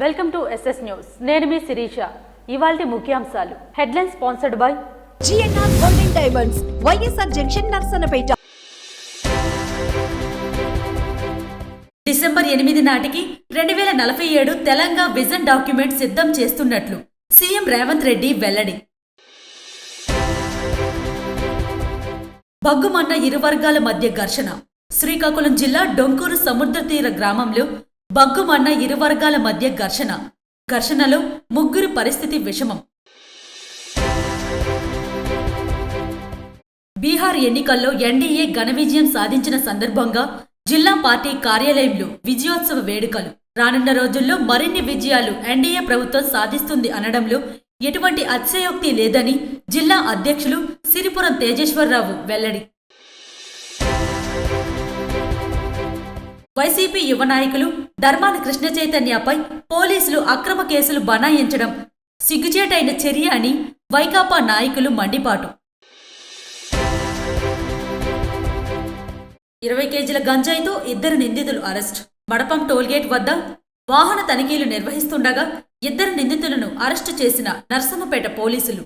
Welcome to SS news. నేను మీ శిరీష. ఇవాల్టి ముఖ్యాంశాలు. Headline sponsored by GNR golden diamonds, YSR junction, Narasannapeta. December 8 నాటికి 2047 తెలంగాణ విజన్ డాక్యుమెంట్ సిద్ధం చేస్తున్నట్లు సీఎం రేవంత్ రెడ్డి వెల్లడి. బగ్గుమన్న ఇరు వర్గాల మధ్య ఘర్షణ. శ్రీకాకుళం జిల్లా డొంకూరు సముద్ర తీర గ్రామంలో బగ్గుమన్న ఇరు వర్గాల మధ్య ఘర్షణలో ముగ్గురు పరిస్థితి విషమం. బీహార్ ఎన్నికల్లో ఎన్డీఏ ఘన విజయం సాధించిన సందర్భంగా జిల్లా పార్టీ కార్యాలయంలో విజయోత్సవ వేడుకలు. రానున్న రోజుల్లో మరిన్ని విజయాలు ఎన్డీఏ ప్రభుత్వం సాధిస్తుంది అనడంలో ఎటువంటి అతిశయోక్తి లేదని జిల్లా అధ్యక్షులు సిరిపురం తేజేశ్వరరావు వెల్లడి. వైసీపీ యువ నాయకులు ధర్మాన కృష్ణ చైతన్యపై పోలీసులు అక్రమ కేసులు బనాయించడం సిగ్గుచేటైన చర్య అని వైకాపా నాయకులు మండిపాటు. 20 కేజీల గంజాయితో 2 నిందితులు అరెస్ట్. మడపం టోల్గేట్ వద్ద వాహన తనిఖీలు నిర్వహిస్తుండగా 2 నిందితులను అరెస్టు చేసిన నర్సన్నపేట పోలీసులు.